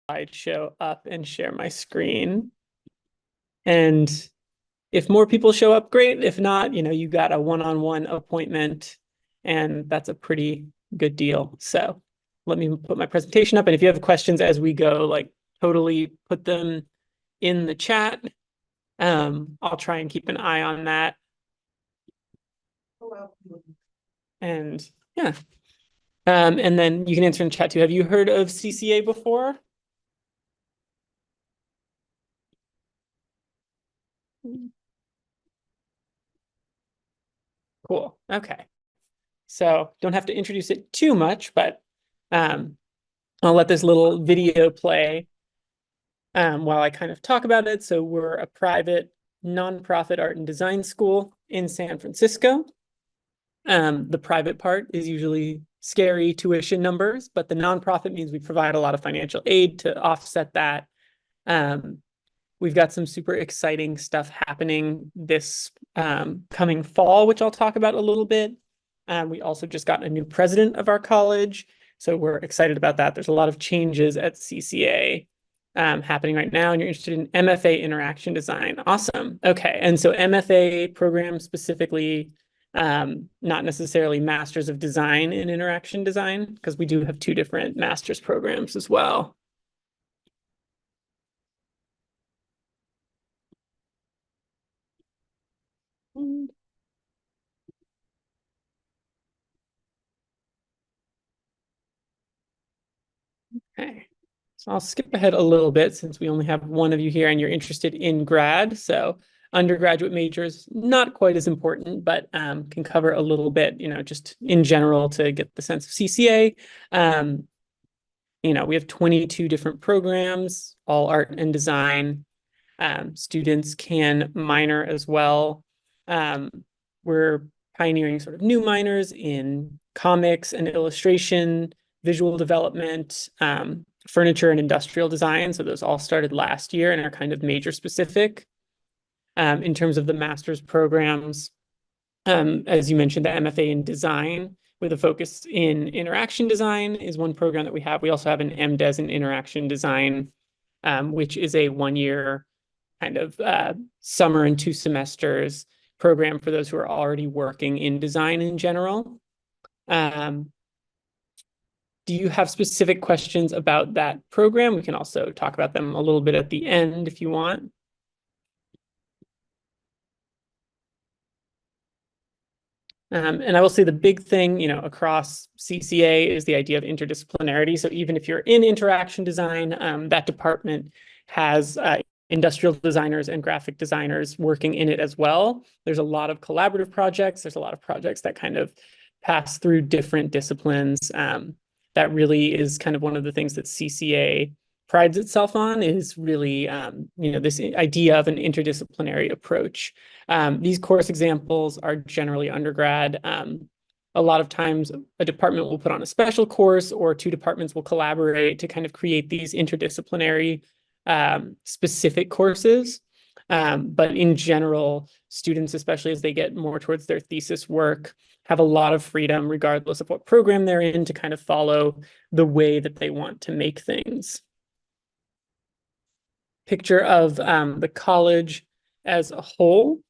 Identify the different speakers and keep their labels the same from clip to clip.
Speaker 1: slideshow up and share my screen. And if more people show up, great. If not, you got a one-on-one appointment, and that's a pretty good deal. So let me put my presentation up. And if you have questions as we go, like totally put them in the chat. I'll try and keep an eye on that. And yeah. And then you can answer in chat too. Have you heard of CCA before? Cool. Okay. So don't have to introduce it too much, but I'll let this little video play while I kind of talk about it. So we're a private nonprofit art and design school in San Francisco. The private part is usually scary tuition numbers, but the nonprofit means we provide a lot of financial aid to offset that. We've got some super exciting stuff happening this coming fall, which I'll talk about a little bit. We also just got a new president of our college, so we're excited about that. There's a lot of changes at CCA happening right now, and you're interested in MFA interaction design. Awesome. Okay, and so MFA program specifically, not necessarily Masters of Design in Interaction Design, because we do have two different master's programs as well. Okay, so I'll skip ahead a little bit since we only have one of you here and you're interested in grad. So undergraduate majors, not quite as important, but can cover a little bit, just in general to get the sense of CCA. We have 22 different programs, all art and design. Students can minor as well. We're pioneering sort of new minors in comics and illustration, visual development, furniture and industrial design. So those all started last year and are kind of major specific. In terms of the master's programs, as you mentioned, the MFA in design with a focus in interaction design is one program that we have. We also have an MDes in interaction design, which is a one-year kind of summer and 2 semesters program for those who are already working in design in general. Do you have specific questions about that program? We can also talk about them a little bit at the end if you want. And I will say the big thing, across CCA is the idea of interdisciplinarity. So even if you're in interaction design, that department has industrial designers and graphic designers working in it as well. There's a lot of collaborative projects. There's a lot of projects that kind of pass through different disciplines. That really is kind of one of the things that CCA prides itself on, is really, this idea of an interdisciplinary approach. These course examples are generally undergrad. A lot of times a department will put on a special course, or 2 departments will collaborate to kind of create these interdisciplinary specific courses. But in general, students, especially as they get more towards their thesis work, have a lot of freedom, regardless of what program they're in, to kind of follow the way that they want to make things. Picture of the college as a whole.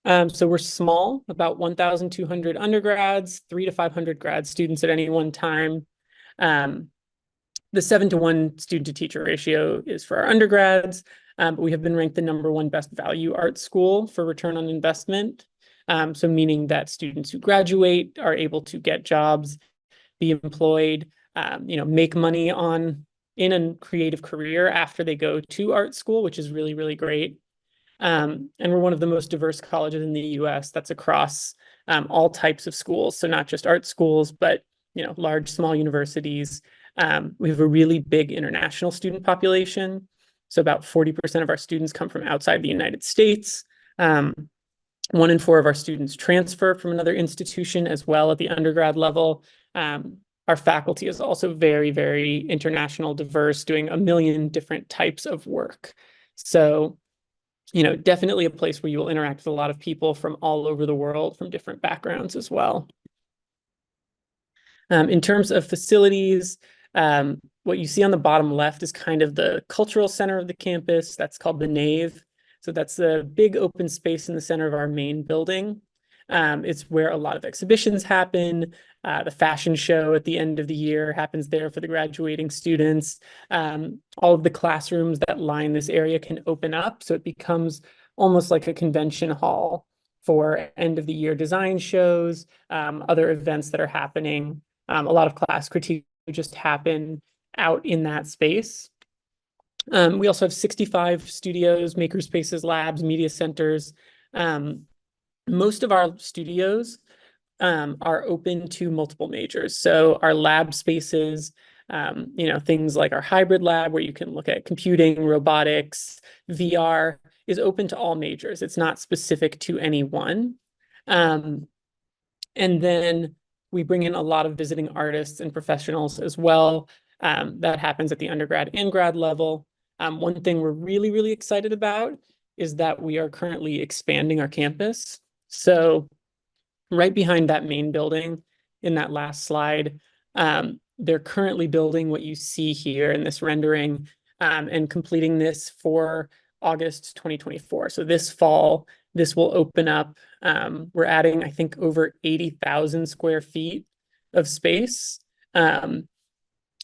Speaker 1: So we're small, about 1,200 undergrads, 300 to 500 grad students at any one time. The 7-to-1 student to teacher ratio is for our undergrads, but we have been ranked the #1 best value art school for return on investment. So meaning that students who graduate are able to get jobs, be employed, make money in a creative career after they go to art school, which is really, really great. And we're one of the most diverse colleges in the US that's across all types of schools. So not just art schools, but large, small universities. We have a really big international student population. So about 40% of our students come from outside the United States. 1 in 4 of our students transfer from another institution as well at the undergrad level. Our faculty is also very, very international, diverse, doing a million different types of work. So, definitely a place where you will interact with a lot of people from all over the world, from different backgrounds as well. In terms of facilities, what you see on the bottom left is kind of the cultural center of the campus. That's called the nave. So that's the big open space in the center of our main building. It's where a lot of exhibitions happen. The fashion show at the end of the year happens there for the graduating students. All of the classrooms that line this area can open up, so it becomes almost like a convention hall for end of the year design shows, other events that are happening. A lot of class critique just happen out in that space. We also have 65 studios, maker spaces, labs, media centers. Most of our studios are open to multiple majors. So our lab spaces, things like our hybrid lab where you can look at computing, robotics, VR is open to all majors. It's not specific to any one. And then we bring in a lot of visiting artists and professionals as well. That happens at the undergrad and grad level. One thing we're really, really excited about is that we are currently expanding our campus. So right behind that main building in that last slide, they're currently building what you see here in this rendering and completing this for August 2024. So this fall, this will open up. We're adding, I think, over 80,000 square feet of space.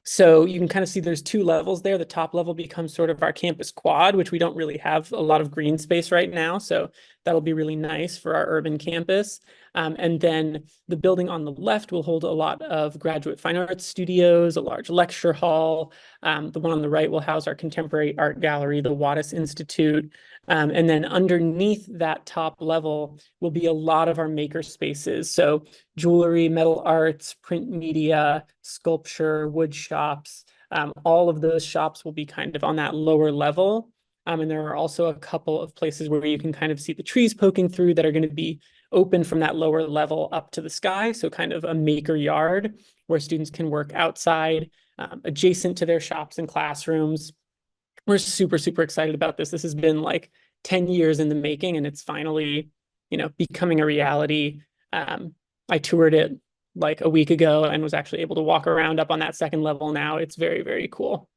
Speaker 1: So you can kind of see there's two levels there. The top level becomes sort of our campus quad, which we don't really have a lot of green space right now. So that'll be really nice for our urban campus. And then the building on the left will hold a lot of graduate fine arts studios, a large lecture hall. The one on the right will house our contemporary art gallery, the Wattis Institute. And then underneath that top level will be a lot of our maker spaces. So jewelry, metal arts, print media, sculpture, wood shops. All of those shops will be kind of on that lower level. And there are also a couple of places where you can kind of see the trees poking through that are going to be open from that lower level up to the sky. So kind of a maker yard where students can work outside, adjacent to their shops and classrooms. We're super, super excited about this. This has been like 10 years in the making, and it's finally, becoming a reality. I toured it like a week ago and was actually able to walk around up on that second level now. It's very, very cool.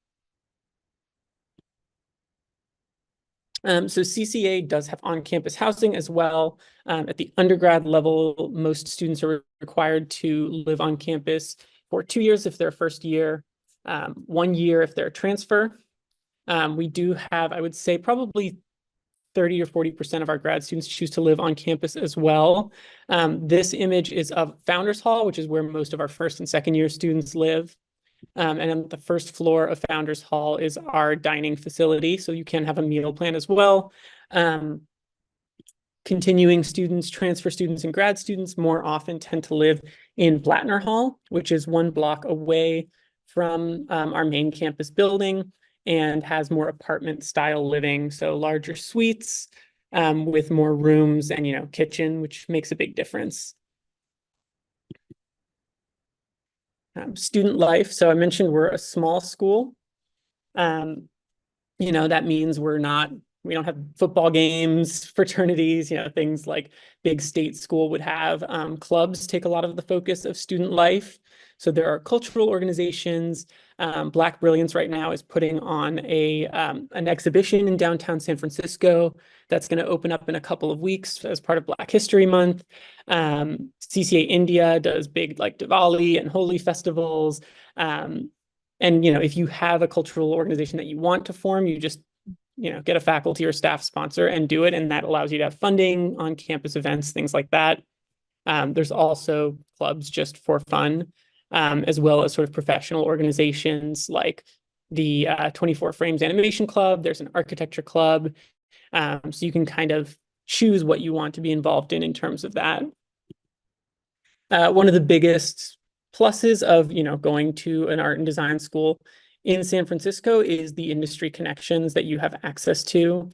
Speaker 1: So CCA does have on-campus housing as well. At the undergrad level, most students are required to live on campus for 2 years if they're first year, 1 year if they're a transfer. We do have, I would say, probably 30 or 40% of our grad students choose to live on campus as well. This image is of Founders Hall, which is where most of our first and second year students live. And on the first floor of Founders Hall is our dining facility, so you can have a meal plan as well. Continuing students, transfer students, and grad students more often tend to live in Blattner Hall, which is 1 block away from our main campus building and has more apartment style living, so larger suites with more rooms and kitchen, which makes a big difference. Student life. So I mentioned we're a small school. That means we don't have football games, fraternities, things like big state school would have. Clubs take a lot of the focus of student life. So there are cultural organizations. Black Brilliance right now is putting on an exhibition in downtown San Francisco that's going to open up in a couple of weeks as part of Black History Month. CCA India does big like Diwali and Holi festivals. And if you have a cultural organization that you want to form, you just get a faculty or staff sponsor and do it, and that allows you to have funding on campus events, things like that. There's also clubs just for fun, as well as sort of professional organizations like the 24 Frames Animation Club. There's an architecture club. So you can kind of choose what you want to be involved in terms of that. One of the biggest pluses of going to an art and design school in San Francisco is the industry connections that you have access to.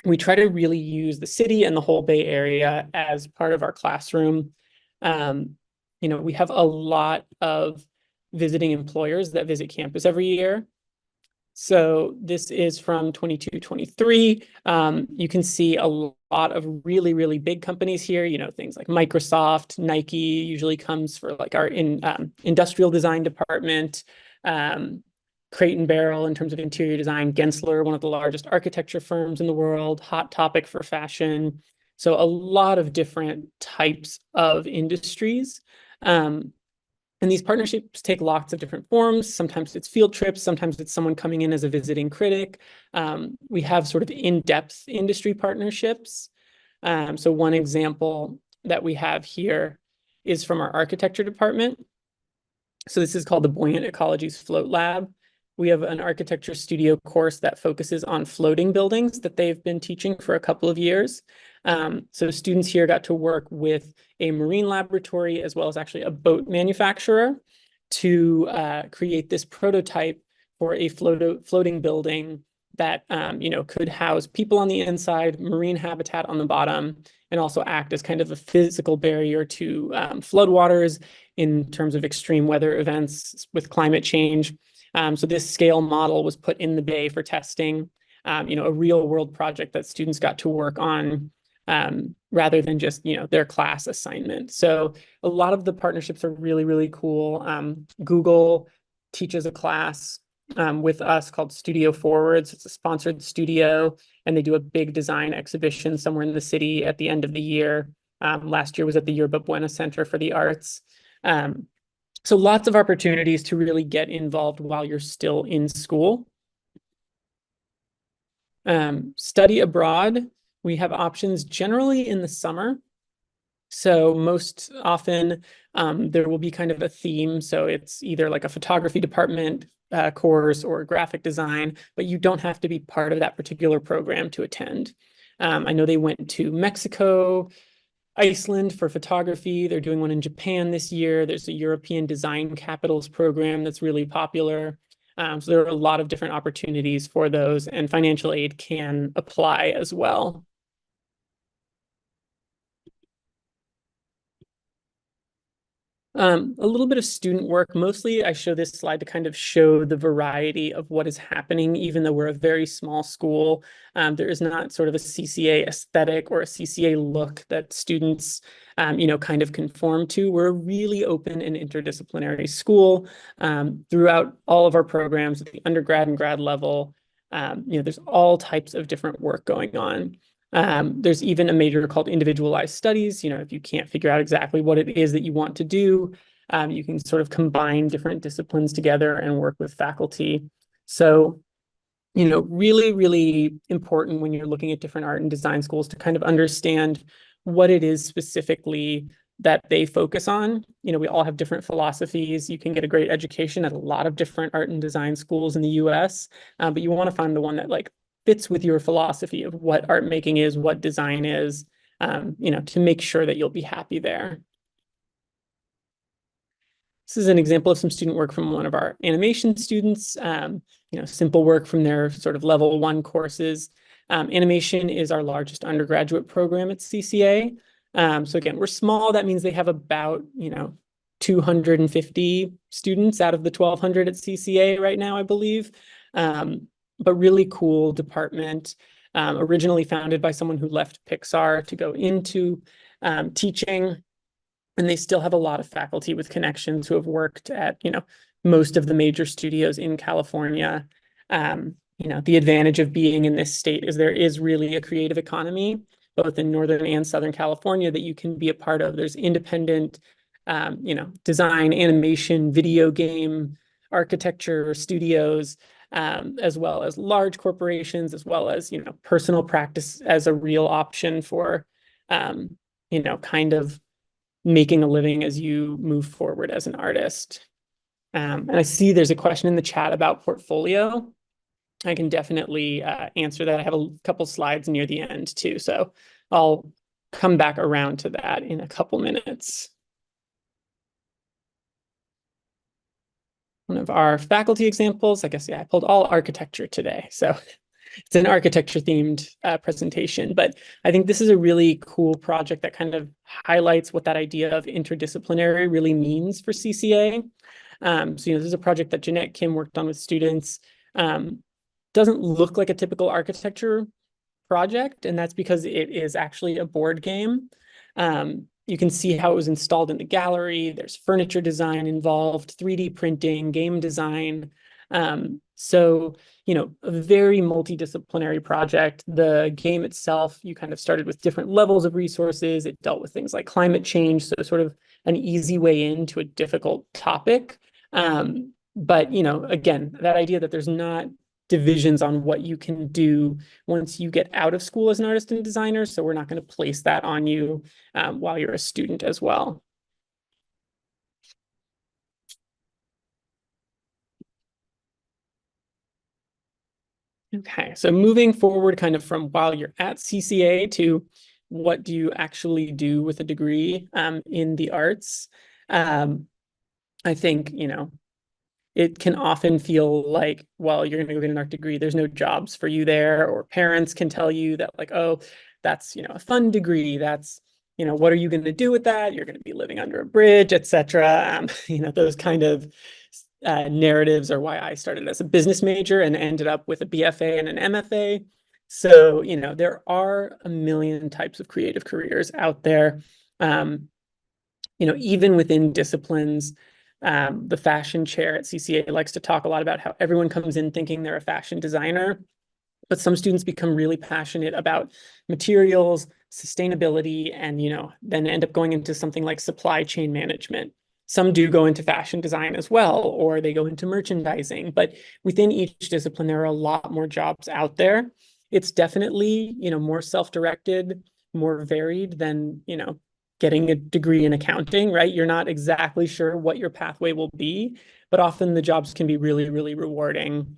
Speaker 1: We try to really use the city and the whole Bay Area as part of our classroom. We have a lot of visiting employers that visit campus every year. So this is from 22-23. You can see a lot of really, really big companies here, things like Microsoft, Nike usually comes for like our industrial design department. Crate and Barrel in terms of interior design, Gensler, one of the largest architecture firms in the world, Hot Topic for fashion. So a lot of different types of industries. And these partnerships take lots of different forms. Sometimes it's field trips, sometimes it's someone coming in as a visiting critic. We have sort of in-depth industry partnerships. So one example that we have here is from our architecture department. So this is called the Buoyant Ecologies Float Lab. We have an architecture studio course that focuses on floating buildings that they've been teaching for a couple of years. So students here got to work with a marine laboratory as well as actually a boat manufacturer to create this prototype for a floating building that could house people on the inside, marine habitat on the bottom, and also act as kind of a physical barrier to floodwaters in terms of extreme weather events with climate change. So this scale model was put in the bay for testing, a real world project that students got to work on rather than just, their class assignment. So a lot of the partnerships are really, really cool. Google teaches a class with us called Studio Forwards. It's a sponsored studio, and they do a big design exhibition somewhere in the city at the end of the year. Last year was at the Yerba Buena Center for the Arts. So lots of opportunities to really get involved while you're still in school. Study abroad, we have options generally in the summer. So most often there will be kind of a theme. So it's either like a photography department course or graphic design, but you don't have to be part of that particular program to attend. I know they went to Mexico, Iceland for photography. They're doing one in Japan this year. There's a European Design Capitals program that's really popular. So there are a lot of different opportunities for those, and financial aid can apply as well. A little bit of student work. Mostly I show this slide to kind of show the variety of what is happening, even though we're a very small school. There is not sort of a CCA aesthetic or a CCA look that students, kind of conform to. We're a really open and interdisciplinary school throughout all of our programs at the undergrad and grad level. There's all types of different work going on. There's even a major called individualized studies. If you can't figure out exactly what it is that you want to do, you can sort of combine different disciplines together and work with faculty. So, really, really important when you're looking at different art and design schools to kind of understand what it is specifically that they focus on. We all have different philosophies. You can get a great education at a lot of different art and design schools in the US, but you want to find the one that fits with your philosophy of what art making is, what design is, to make sure that you'll be happy there. This is an example of some student work from one of our animation students, simple work from their sort of level 1 courses. Animation is our largest undergraduate program at CCA. So again, we're small. That means they have about, 250 students out of the 1,200 at CCA right now, I believe. But really cool department, originally founded by someone who left Pixar to go into teaching. And they still have a lot of faculty with connections who have worked at, most of the major studios in California. The advantage of being in this state is there is really a creative economy, both in Northern and Southern California, that you can be a part of. There's independent, design, animation, video game, architecture studios, as well as large corporations, as well as, personal practice as a real option for, kind of making a living as you move forward as an artist. And I see there's a question in the chat about portfolio. I can definitely answer that. I have a couple slides near the end too, so I'll come back around to that in a couple minutes. One of our faculty examples, I guess, I pulled all architecture today, so it's an architecture themed presentation, but I think this is a really cool project that kind of highlights what that idea of interdisciplinary really means for CCA. So, this is a project that Jeanette Kim worked on with students. Doesn't look like a typical architecture project, and that's because it is actually a board game. You can see how it was installed in the gallery. There's furniture design involved, 3D printing, game design. So, a very multidisciplinary project. The game itself, you kind of started with different levels of resources. It dealt with things like climate change, so sort of an easy way into a difficult topic. But, again, that idea that there's not divisions on what you can do once you get out of school as an artist and designer. So we're not going to place that on you while you're a student as well. Okay, so moving forward kind of from while you're at CCA to what do you actually do with a degree in the arts? I think, it can often feel like, well, you're going to go get an art degree. There's no jobs for you there, or parents can tell you that like, oh, that's, a fun degree. That's, what are you going to do with that? You're going to be living under a bridge, etc. Those kind of narratives are why I started as a business major and ended up with a BFA and an MFA. So, there are a million types of creative careers out there. Even within disciplines, the fashion chair at CCA likes to talk a lot about how everyone comes in thinking they're a fashion designer, but some students become really passionate about materials, sustainability, and then end up going into something like supply chain management. Some do go into fashion design as well, or they go into merchandising, but within each discipline, there are a lot more jobs out there. It's definitely, more self-directed, more varied than, getting a degree in accounting, right? You're not exactly sure what your pathway will be, but often the jobs can be really, really rewarding.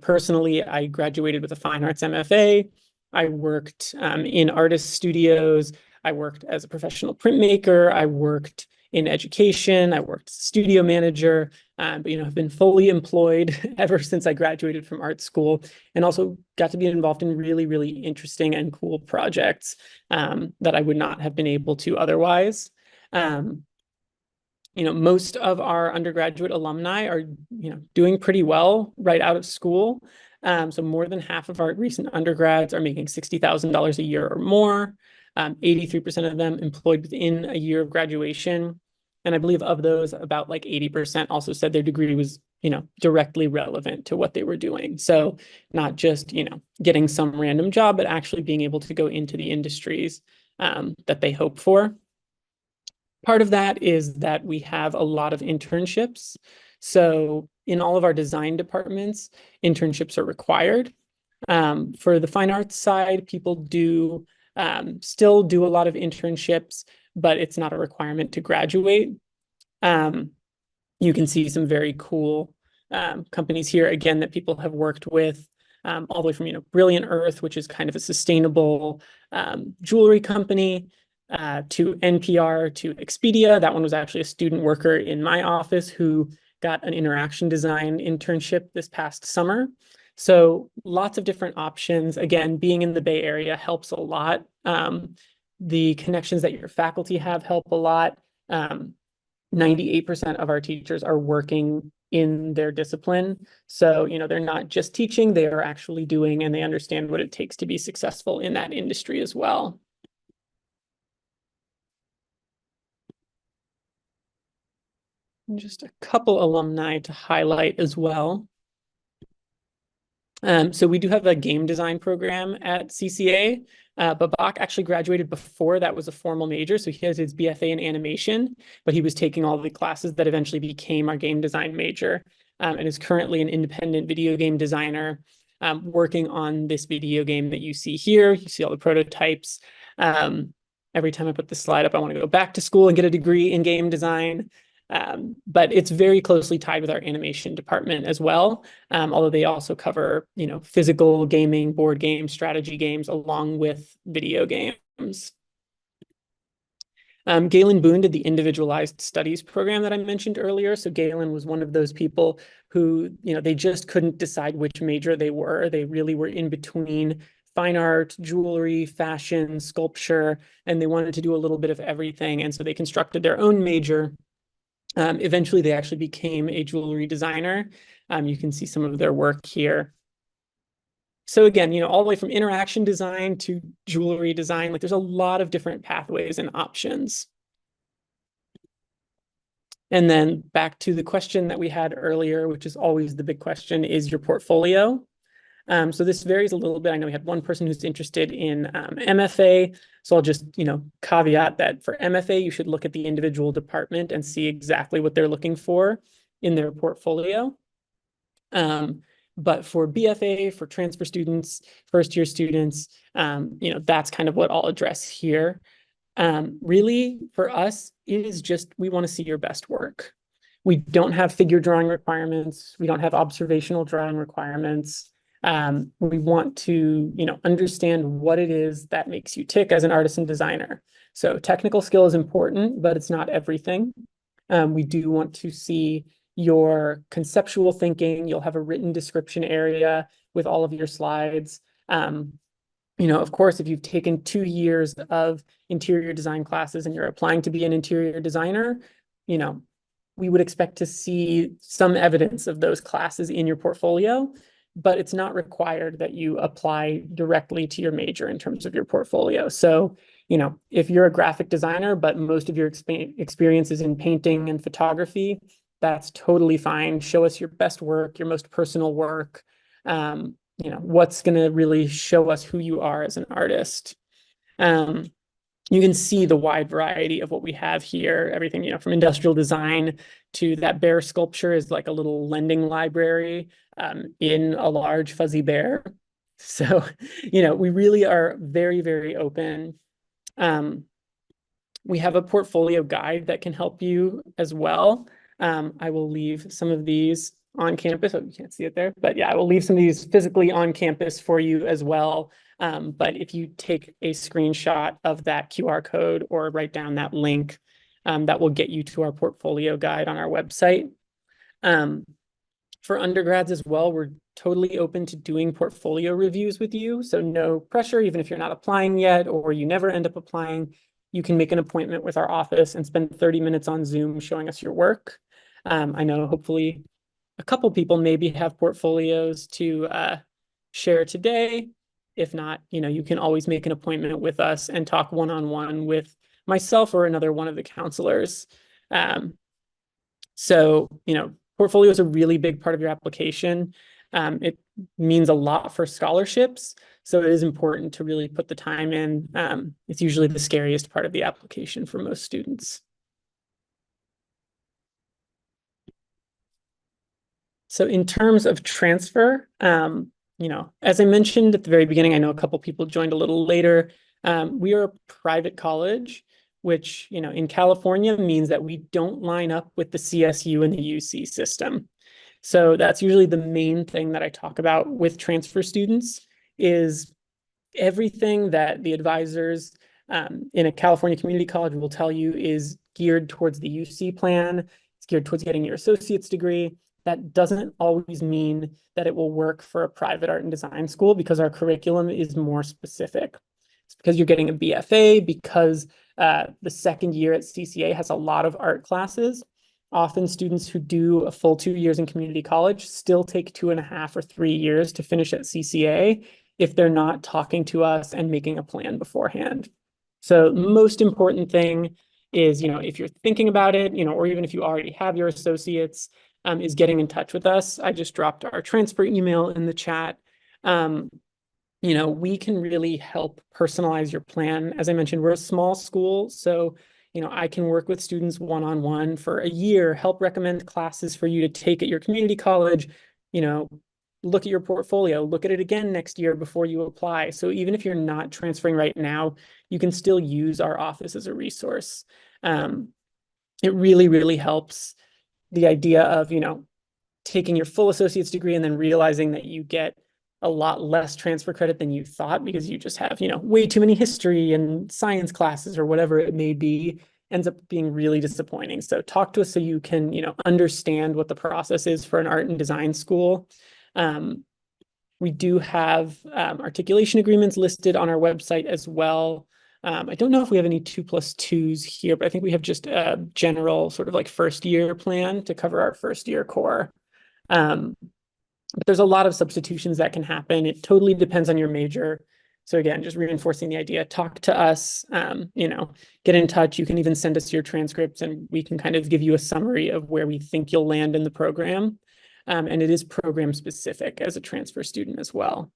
Speaker 1: Personally, I graduated with a fine arts MFA. I worked in artist studios. I worked as a professional printmaker. I worked in education. I worked as a studio manager, but have been fully employed ever since I graduated from art school, and also got to be involved in really, really interesting and cool projects that I would not have been able to otherwise. Most of our undergraduate alumni are, doing pretty well right out of school. So more than half of our recent undergrads are making $60,000 a year or more. 83% of them employed within a year of graduation. And I believe of those, about like 80% also said their degree was, directly relevant to what they were doing. So not just, getting some random job, but actually being able to go into the industries that they hope for. Part of that is that we have a lot of internships. So in all of our design departments, internships are required. For the fine arts side, people do still do a lot of internships, but it's not a requirement to graduate. You can see some very cool companies here, again, that people have worked with, all the way from, Brilliant Earth, which is kind of a sustainable jewelry company, to NPR, to Expedia. That one was actually a student worker in my office who got an interaction design internship this past summer. So lots of different options. Again, being in the Bay Area helps a lot. The connections that your faculty have help a lot. 98% of our teachers are working in their discipline. So, they're not just teaching, they are actually doing, and they understand what it takes to be successful in that industry as well. And just a couple alumni to highlight as well. So we do have a game design program at CCA. Babak actually graduated before that was a formal major. So he has his BFA in animation, but he was taking all the classes that eventually became our game design major, and is currently an independent video game designer, working on this video game that you see here. You see all the prototypes. Every time I put this slide up, I want to go back to school and get a degree in game design. But it's very closely tied with our animation department as well, although they also cover, physical gaming, board games, strategy games, along with video games. Galen Boone did the individualized studies program that I mentioned earlier. So Galen was one of those people who, they just couldn't decide which major they were. They really were in between fine art, jewelry, fashion, sculpture, and they wanted to do a little bit of everything. And so they constructed their own major. Eventually, they actually became a jewelry designer. You can see some of their work here. So again, all the way from interaction design to jewelry design, like there's a lot of different pathways and options. And then back to the question that we had earlier, which is always the big question, is your portfolio. So this varies a little bit. I know we had one person who's interested in MFA. So I'll just, caveat that for MFA, you should look at the individual department and see exactly what they're looking for in their portfolio. But for BFA, for transfer students, first year students, that's kind of what I'll address here. Really, for us, it is just, we want to see your best work. We don't have figure drawing requirements. We don't have observational drawing requirements. We want to, understand what it is that makes you tick as an artist and designer. So technical skill is important, but it's not everything. We do want to see your conceptual thinking. You'll have a written description area with all of your slides. Of course, if you've taken 2 years of interior design classes and you're applying to be an interior designer, we would expect to see some evidence of those classes in your portfolio, but it's not required that you apply directly to your major in terms of your portfolio. So, if you're a graphic designer, but most of your experience is in painting and photography, that's totally fine. Show us your best work, your most personal work. What's going to really show us who you are as an artist. You can see the wide variety of what we have here. Everything, from industrial design to that bear sculpture is like a little lending library in a large fuzzy bear. So, we really are very, very open. We have a portfolio guide that can help you as well. I will leave some of these on campus. Oh, you can't see it there, but yeah, I will leave some of these physically on campus for you as well. But if you take a screenshot of that QR code or write down that link, that will get you to our portfolio guide on our website. For undergrads as well, we're totally open to doing portfolio reviews with you. So no pressure, even if you're not applying yet or you never end up applying, you can make an appointment with our office and spend 30 minutes on Zoom showing us your work. I know hopefully a couple people maybe have portfolios to share today. If not, you can always make an appointment with us and talk one-on-one with myself or another one of the counselors. So, portfolio is a really big part of your application. It means a lot for scholarships. So it is important to really put the time in. It's usually the scariest part of the application for most students. So in terms of transfer, as I mentioned at the very beginning, I know a couple people joined a little later. We are a private college, which, in California means that we don't line up with the CSU and the UC system. So that's usually the main thing that I talk about with transfer students is everything that the advisors in a California community college will tell you is geared towards the UC plan. It's geared towards getting your associate's degree. That doesn't always mean that it will work for a private art and design school because our curriculum is more specific. It's because you're getting a BFA, because the second year at CCA has a lot of art classes. Often students who do a full 2 years in community college still take 2.5 or 3 years to finish at CCA if they're not talking to us and making a plan beforehand. So the most important thing is, if you're thinking about it, or even if you already have your associates, is getting in touch with us. I just dropped our transfer email in the chat. We can really help personalize your plan. As I mentioned, we're a small school, so I can work with students one-on-one for a year, help recommend classes for you to take at your community college, look at your portfolio, look at it again next year before you apply. So even if you're not transferring right now, you can still use our office as a resource. It really, really helps the idea of, taking your full associate's degree and then realizing that you get a lot less transfer credit than you thought because you just have, way too many history and science classes or whatever it may be, ends up being really disappointing. So talk to us so you can, understand what the process is for an art and design school. We do have articulation agreements listed on our website as well. I don't know if we have any 2+2s here, but I think we have just a general sort of like first year plan to cover our first year core. But there's a lot of substitutions that can happen. It totally depends on your major. So again, just reinforcing the idea, talk to us, get in touch. You can even send us your transcripts and we can kind of give you a summary of where we think you'll land in the program. And it is program specific as a transfer student as well.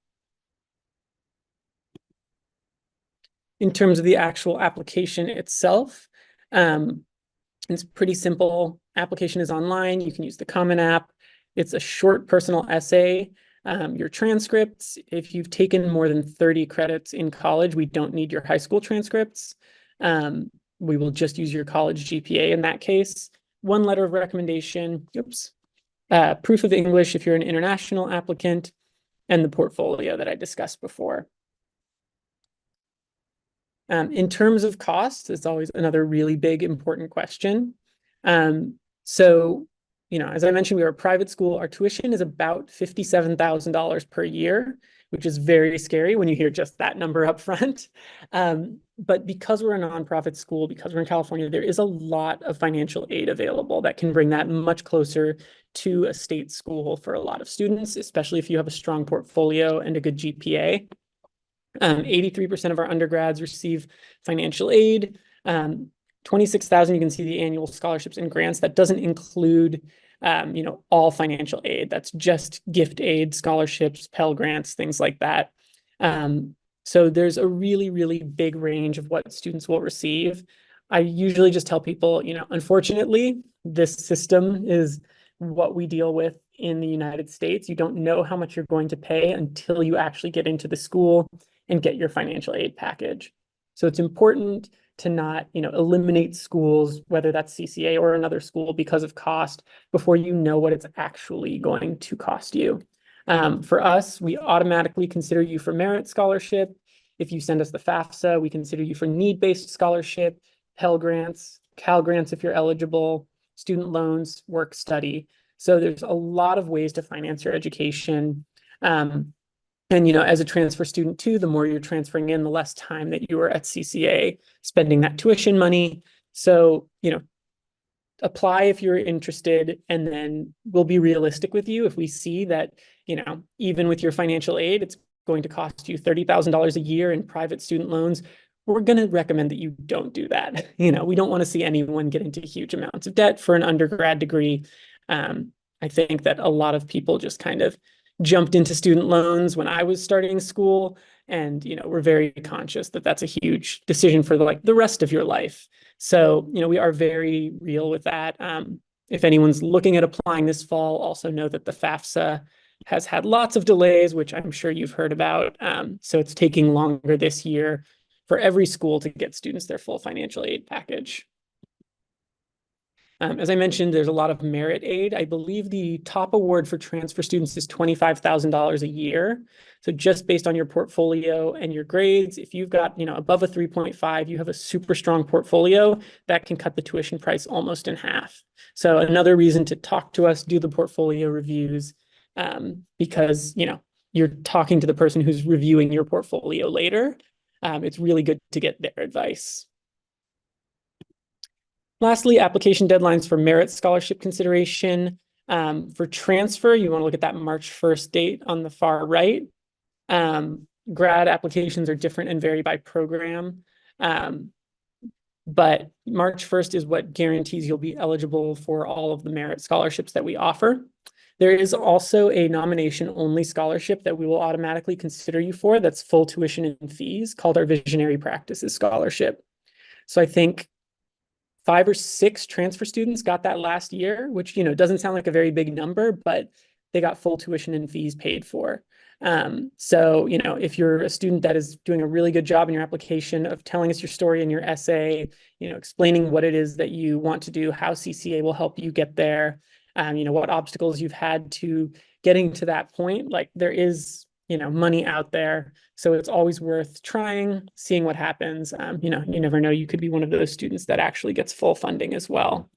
Speaker 1: In terms of the actual application itself, it's pretty simple. Application is online. You can use the Common App. It's a short personal essay. Your transcripts, if you've taken more than 30 credits in college, we don't need your high school transcripts. We will just use your college GPA in that case. One letter of recommendation, proof of English if you're an international applicant, and the portfolio that I discussed before. In terms of cost, it's always another really big, important question. So, as I mentioned, we are a private school. Our tuition is about $57,000 per year, which is very scary when you hear just that number up front. But because we're a nonprofit school, because we're in California, there is a lot of financial aid available that can bring that much closer to a state school for a lot of students, especially if you have a strong portfolio and a good GPA. 83% of our undergrads receive financial aid. 26,000, you can see the annual scholarships and grants. That doesn't include, all financial aid. That's just gift aid, scholarships, Pell Grants, things like that. So there's a really, really big range of what students will receive. I usually just tell people, unfortunately, this system is what we deal with in the United States. You don't know how much you're going to pay until you actually get into the school and get your financial aid package. So it's important to not, eliminate schools, whether that's CCA or another school, because of cost before you know what it's actually going to cost you. For us, we automatically consider you for merit scholarship. If you send us the FAFSA, we consider you for need-based scholarship, Pell Grants, Cal Grants if you're eligible, student loans, work study. So there's a lot of ways to finance your education. And, as a transfer student too, the more you're transferring in, the less time that you are at CCA spending that tuition money. So, apply if you're interested, and then we'll be realistic with you. If we see that, even with your financial aid, it's going to cost you $30,000 a year in private student loans, we're going to recommend that you don't do that. We don't want to see anyone get into huge amounts of debt for an undergrad degree. I think that a lot of people just kind of jumped into student loans when I was starting school, and we're very conscious that that's a huge decision for the rest of your life. So we are very real with that. If anyone's looking at applying this fall, also know that the FAFSA has had lots of delays, which I'm sure you've heard about. So it's taking longer this year for every school to get students their full financial aid package. As I mentioned, there's a lot of merit aid. I believe the top award for transfer students is $25,000 a year. So just based on your portfolio and your grades, if you've got, above a 3.5, you have a super strong portfolio that can cut the tuition price almost in half. So another reason to talk to us, do the portfolio reviews, because, you're talking to the person who's reviewing your portfolio later. It's really good to get their advice. Lastly, application deadlines for merit scholarship consideration. For transfer, you want to look at that March 1st date on the far right. Grad applications are different and vary by program. But March 1st is what guarantees you'll be eligible for all of the merit scholarships that we offer. There is also a nomination-only scholarship that we will automatically consider you for that's full tuition and fees, called our Visionary Practices Scholarship. So I think 5 or 6 transfer students got that last year, which, doesn't sound like a very big number, but they got full tuition and fees paid for. So, if you're a student that is doing a really good job in your application of telling us your story in your essay, explaining what it is that you want to do, how CCA will help you get there, what obstacles you've had to getting to that point, there is, money out there. So it's always worth trying, seeing what happens. You never know, you could be one of those students that actually gets full funding as well.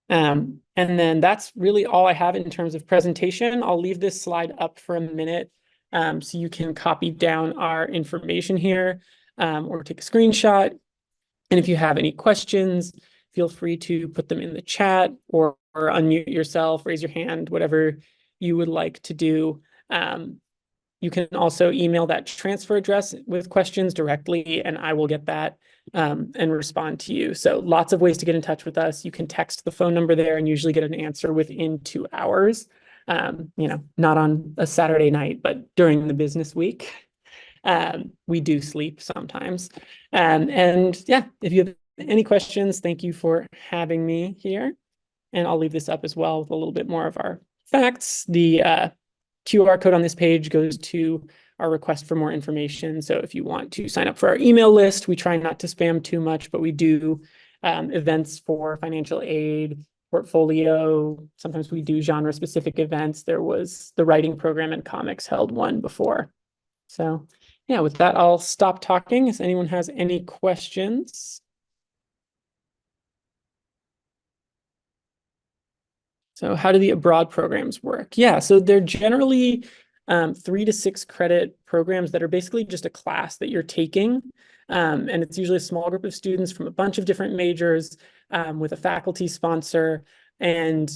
Speaker 1: And then that's really all I have in terms of presentation. I'll leave this slide up for a minute so you can copy down our information here or take a screenshot. And if you have any questions, feel free to put them in the chat or unmute yourself, raise your hand, whatever you would like to do. You can also email that transfer address with questions directly, and I will get that and respond to you. So lots of ways to get in touch with us. You can text the phone number there and usually get an answer within 2 hours. Not on a Saturday night, but during the business week. We do sleep sometimes. And yeah, if you have any questions, thank you for having me here. And I'll leave this up as well with a little bit more of our facts. The QR code on this page goes to our request for more information. So if you want to sign up for our email list, we try not to spam too much, but we do events for financial aid, portfolio. Sometimes we do genre-specific events. There was the writing program and comics held one before. So yeah, with that, I'll stop talking. If anyone has any questions. So how do the abroad programs work? Yeah, so they're generally 3 to 6 credit programs that are basically just a class that you're taking. And it's usually a small group of students from a bunch of different majors with a faculty sponsor. And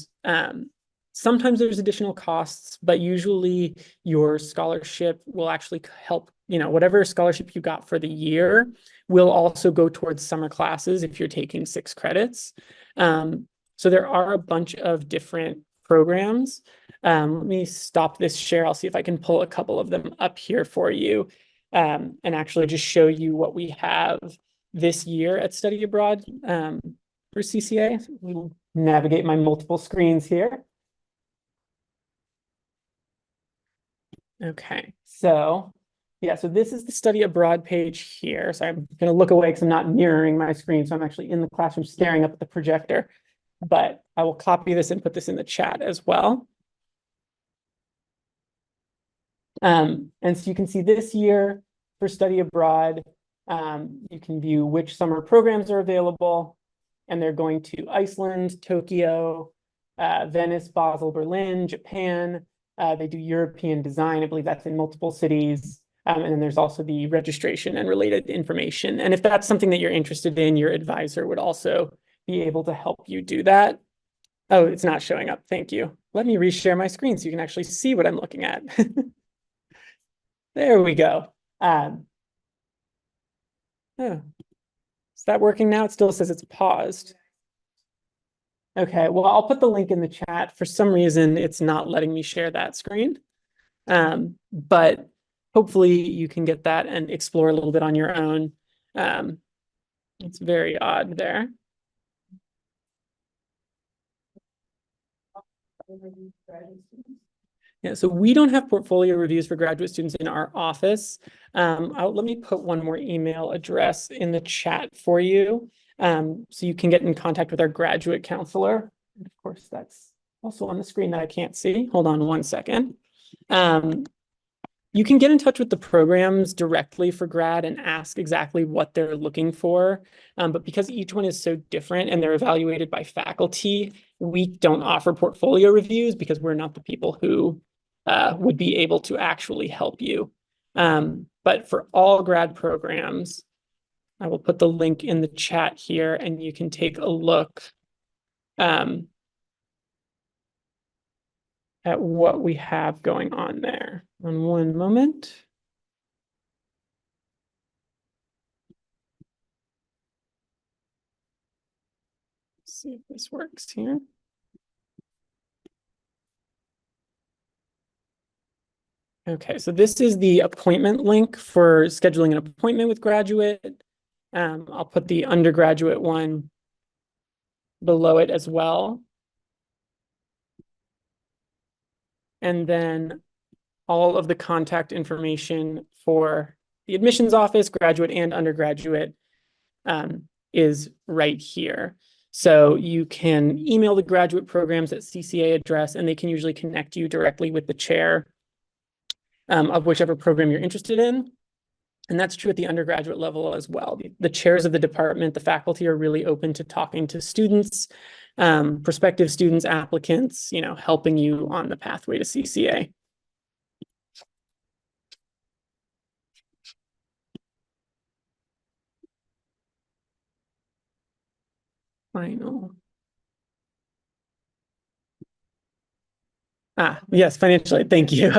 Speaker 1: sometimes there's additional costs, but usually your scholarship will actually help, whatever scholarship you got for the year will also go towards summer classes if you're taking 6 credits. So there are a bunch of different programs. Let me stop this share. I'll see if I can pull a couple of them up here for you and actually just show you what we have this year at Study Abroad for CCA. We'll navigate my multiple screens here. Okay, so yeah, so this is the Study Abroad page here. So I'm going to look away because I'm not mirroring my screen. So I'm actually in the classroom staring up at the projector. But I will copy this and put this in the chat as well. And so you can see this year for Study Abroad, you can view which summer programs are available, and they're going to Iceland, Tokyo, Venice, Basel, Berlin, Japan. They do European design. I believe that's in multiple cities. And then there's also the registration and related information. And if that's something that you're interested in, your advisor would also be able to help you do that. Oh, it's not showing up. Thank you. Let me reshare my screen so you can actually see what I'm looking at. There we go. Oh, is that working now? It still says it's paused. Okay, well, I'll put the link in the chat. For some reason, it's not letting me share that screen. But hopefully you can get that and explore a little bit on your own. It's very odd there. Yeah, so we don't have portfolio reviews for graduate students in our office. Let me put one more email address in the chat for you, so you can get in contact with our graduate counselor. And of course, that's also on the screen that I can't see. Hold on one second. You can get in touch with the programs directly for grad and ask exactly what they're looking for. But because each one is so different and they're evaluated by faculty, we don't offer portfolio reviews because we're not the people who would be able to actually help you. But for all grad programs, I will put the link in the chat here and you can take a look at what we have going on there. On one moment. Let's see if this works here. Okay, so this is the appointment link for scheduling an appointment with graduate. I'll put the undergraduate one below it as well. And then all of the contact information for the admissions office, graduate and undergraduate, is right here. So you can email the graduate programs at CCA address, and they can usually connect you directly with the chair of whichever program you're interested in. And that's true at the undergraduate level as well. The chairs of the department, the faculty are really open to talking to students, prospective students, applicants, helping you on the pathway to CCA. Final. Yes, financial aid. Thank you.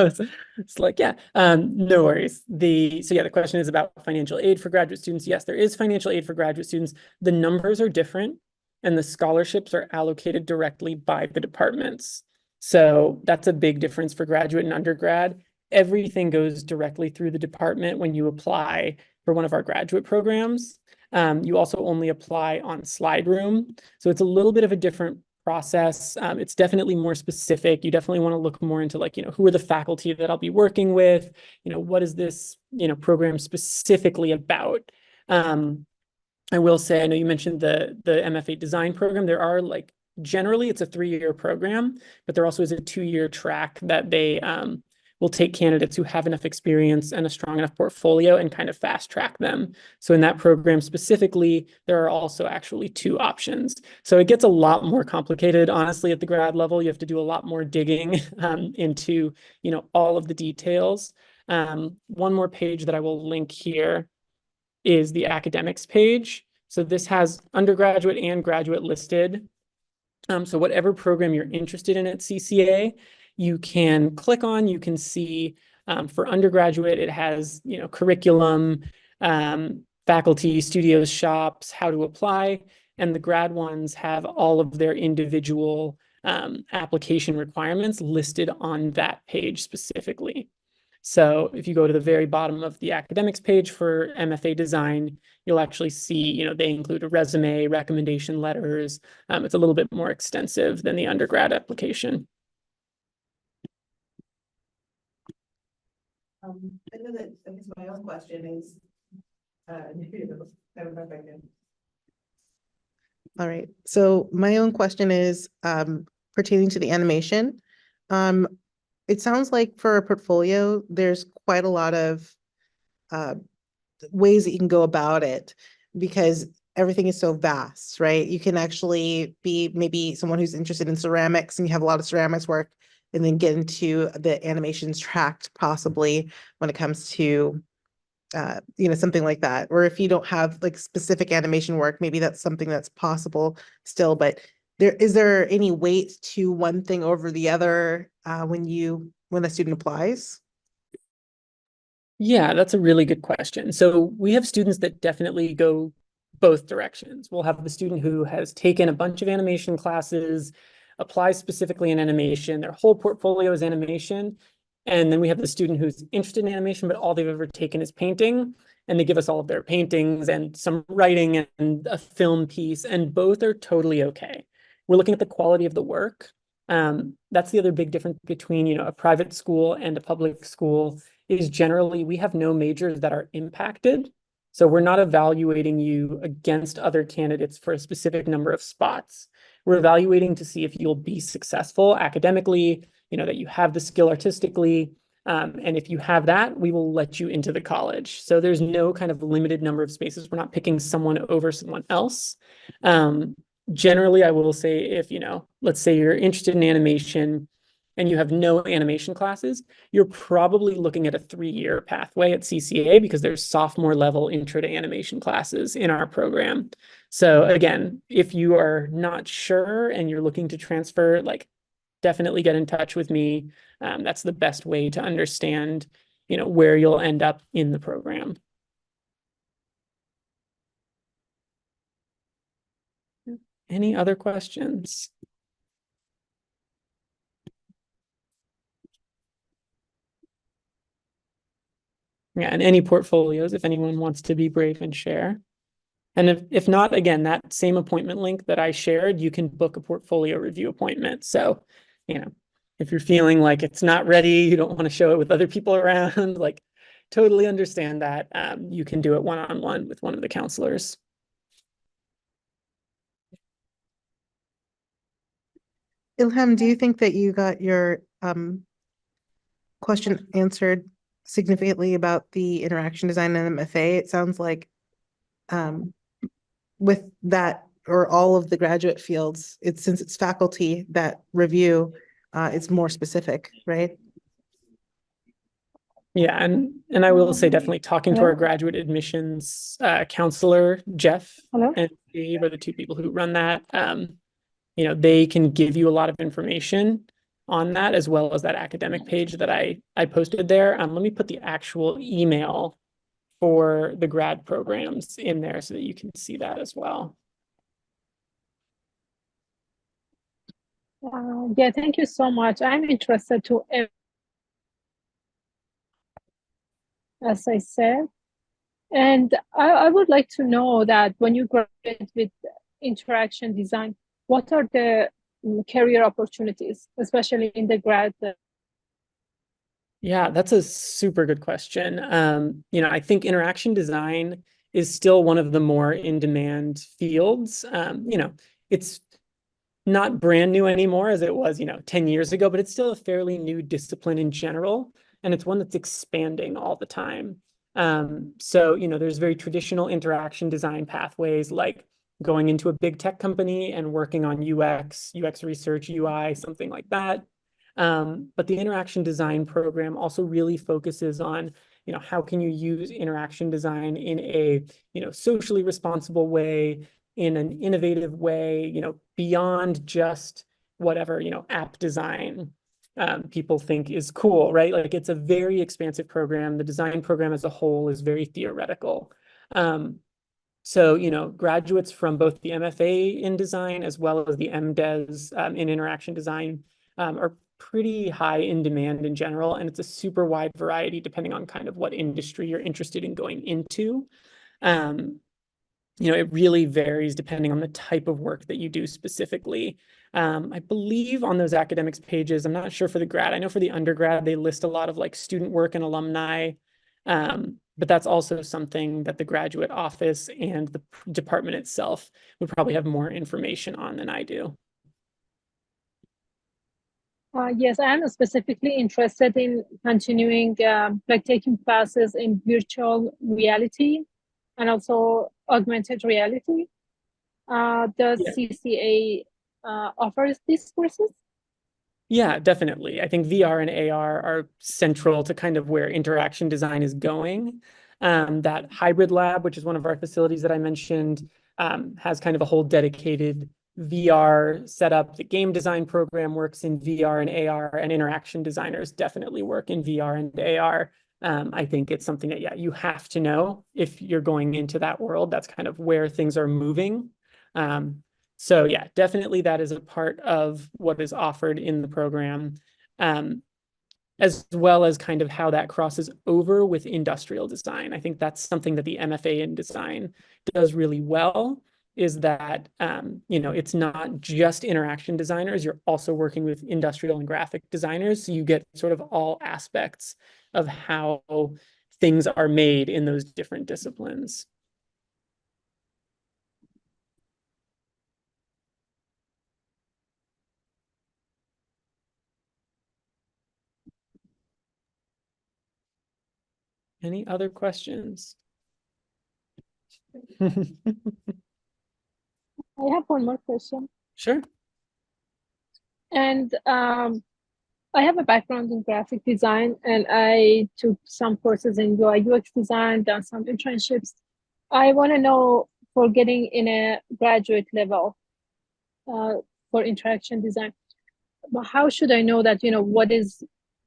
Speaker 1: It's like, yeah, no worries. So yeah, the question is about financial aid for graduate students. Yes, there is financial aid for graduate students. The numbers are different and the scholarships are allocated directly by the departments. So that's a big difference for graduate and undergrad. Everything goes directly through the department when you apply for one of our graduate programs. You also only apply on SlideRoom. So it's a little bit of a different process. It's definitely more specific. You definitely want to look more into like, who are the faculty that I'll be working with? What is this, program specifically about? I will say, I know you mentioned the MFA design program. There are like, generally it's a 3-year program, but there also is a 2-year track that they will take candidates who have enough experience and a strong enough portfolio and kind of fast track them. So in that program specifically, there are also actually 2 options. So it gets a lot more complicated, honestly, at the grad level. You have to do a lot more digging into, all of the details. One more page that I will link here is the academics page. So this has undergraduate and graduate listed. So whatever program you're interested in at CCA, you can click on, you can see for undergraduate, it has, curriculum, faculty, studios, shops, how to apply. And the grad ones have all of their individual application requirements listed on that page specifically. So if you go to the very bottom of the academics page for MFA design, you'll actually see, they include a resume, recommendation letters. It's a little bit more extensive than the undergrad application.
Speaker 2: I know that, I guess my own question is, I don't know if I can. All right, so my own question is pertaining to the animation. It sounds like for a portfolio, there's quite a lot of ways that you can go about it because everything is so vast, right? You can actually be maybe someone who's interested in ceramics and you have a lot of ceramics work and then get into the animations tract possibly when it comes to something like that. Or if you don't have like specific animation work, maybe that's something that's possible still, but is there any weight to one thing over the other when a student applies?
Speaker 1: Yeah, that's a really good question. So we have students that definitely go both directions. We'll have the student who has taken a bunch of animation classes, applies specifically in animation, their whole portfolio is animation. And then we have the student who's interested in animation, but all they've ever taken is painting. And they give us all of their paintings and some writing and a film piece, and both are totally okay. We're looking at the quality of the work. That's the other big difference between, a private school and a public school is generally we have no majors that are impacted. So we're not evaluating you against other candidates for a specific number of spots. We're evaluating to see if you'll be successful academically, that you have the skill artistically. And if you have that, we will let you into the college. So there's no kind of limited number of spaces. We're not picking someone over someone else. Generally, I will say if, let's say you're interested in animation and you have no animation classes, you're probably looking at a 3-year pathway at CCA because there's sophomore level intro to animation classes in our program. So again, if you are not sure and you're looking to transfer, like definitely get in touch with me. That's the best way to understand, where you'll end up in the program. Any other questions? Yeah, and any portfolios, if anyone wants to be brave and share. And if not, again, that same appointment link that I shared, you can book a portfolio review appointment. So, if you're feeling like it's not ready, you don't want to show it with other people around, like totally understand that. You can do it one-on-one with one of the counselors.
Speaker 2: Ilham, do you think that you got your question answered significantly about the interaction design and MFA? It sounds like with that or all of the graduate fields, since it's faculty that review, it's more specific, right?
Speaker 1: Yeah, and I will say definitely talking to our graduate admissions counselor, Jeff and Dave are the 2 people who run that. They can give you a lot of information. on that, as well as that academic page that I posted there. Let me put the actual email for the grad programs in there so that you can see that as well.
Speaker 3: Yeah, thank you so much. I'm interested to, as I said, and I would like to know that when you graduate with interaction design, what are the career opportunities, especially in the grad?
Speaker 1: Yeah, that's a super good question. I think interaction design is still one of the more in-demand fields. It's not brand new anymore as it was, 10 years ago, but it's still a fairly new discipline in general, and it's one that's expanding all the time. So, there's very traditional interaction design pathways like going into a big tech company and working on UX research, UI, something like that. But the interaction design program also really focuses on, how can you use interaction design in a, socially responsible way, in an innovative way, beyond just whatever, app design people think is cool, right? Like it's a very expansive program. The design program as a whole is very theoretical. So, graduates from both the MFA in design as well as the MDes in interaction design are pretty high in demand in general. And it's a super wide variety depending on kind of what industry you're interested in going into. It really varies depending on the type of work that you do specifically. I believe on those academics pages, I'm not sure for the grad, I know for the undergrad, they list a lot of like student work and alumni. But that's also something that the graduate office and the department itself would probably have more information on than I do.
Speaker 3: Yes, I'm specifically interested in continuing, like taking classes in virtual reality and also augmented reality. Does
Speaker 1: Yeah.
Speaker 3: CCA offers these courses?
Speaker 1: Yeah, definitely. I think VR and AR are central to kind of where interaction design is going. That hybrid lab, which is one of our facilities that I mentioned, has kind of a whole dedicated VR setup. The game design program works in VR and AR, and interaction designers definitely work in VR and AR. I think it's something that, yeah, you have to know if you're going into that world. That's kind of where things are moving. So yeah, definitely that is a part of what is offered in the program, as well as kind of how that crosses over with industrial design. I think that's something that the MFA in design does really well, is that, it's not just interaction designers, you're also working with industrial and graphic designers. So you get sort of all aspects of how things are made in those different disciplines. Any other questions?
Speaker 3: I have one more question.
Speaker 1: Sure.
Speaker 3: And I have a background in graphic design, and I took some courses in UI UX design, done some internships. I want to know, for getting in a graduate level for interaction design, how should I know that,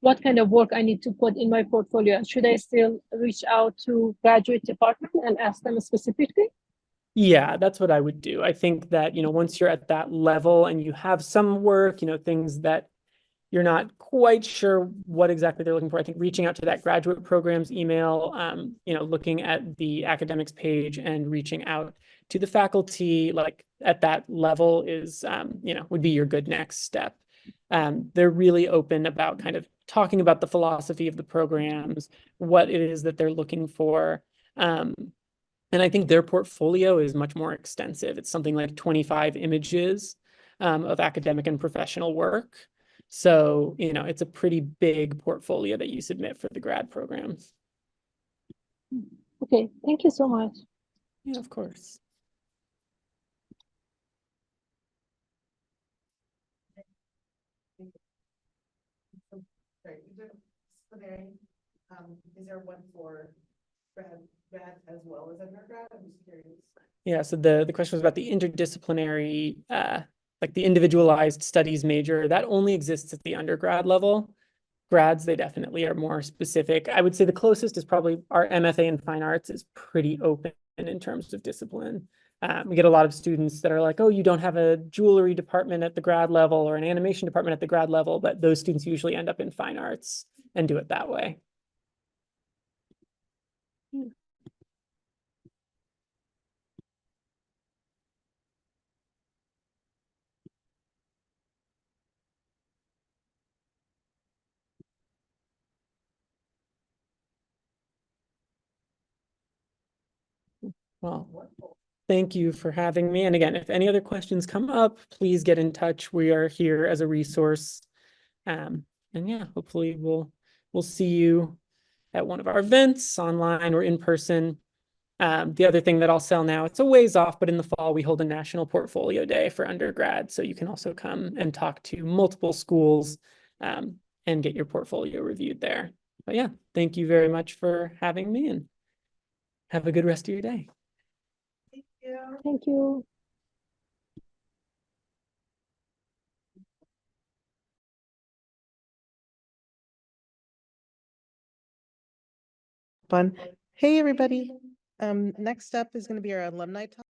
Speaker 3: what kind of work I need to put in my portfolio? Should I still reach out to graduate department and ask them specifically?
Speaker 1: Yeah, that's what I would do. I think that, once you're at that level and you have some work, things that you're not quite sure what exactly they're looking for, I think reaching out to that graduate program's email, looking at the academics page and reaching out to the faculty, like at that level is, would be your good next step. They're really open about kind of talking about the philosophy of the programs, what it is that they're looking for. And I think their portfolio is much more extensive. It's something like 25 images of academic and professional work. So, it's a pretty big portfolio that you submit for the grad programs.
Speaker 3: Okay, thank you so much.
Speaker 1: Yeah, of course.
Speaker 2: Sorry, is there one for grad as well as undergrad? I'm just curious.
Speaker 1: Yeah, so the question was about the interdisciplinary like the individualized studies major, that only exists at the undergrad level. Grads, they definitely are more specific. I would say the closest is probably our MFA in fine arts is pretty open in terms of discipline. We get a lot of students that are like, oh, you don't have a jewelry department at the grad level or an animation department at the grad level, but those students usually end up in fine arts and do it that way. Well, thank you for having me. And again, if any other questions come up, please get in touch. We are here as a resource. And yeah, hopefully we'll see you at one of our events online or in person. The other thing that I'll sell now, it's a ways off, but in the fall we hold a national portfolio day for undergrad. So you can also come and talk to multiple schools and get your portfolio reviewed there. But yeah, thank you very much for having me and have a good rest of your day.
Speaker 2: Thank you.
Speaker 3: Thank you.
Speaker 2: Fun. Hey, everybody. Next up is going to be our alumni talk.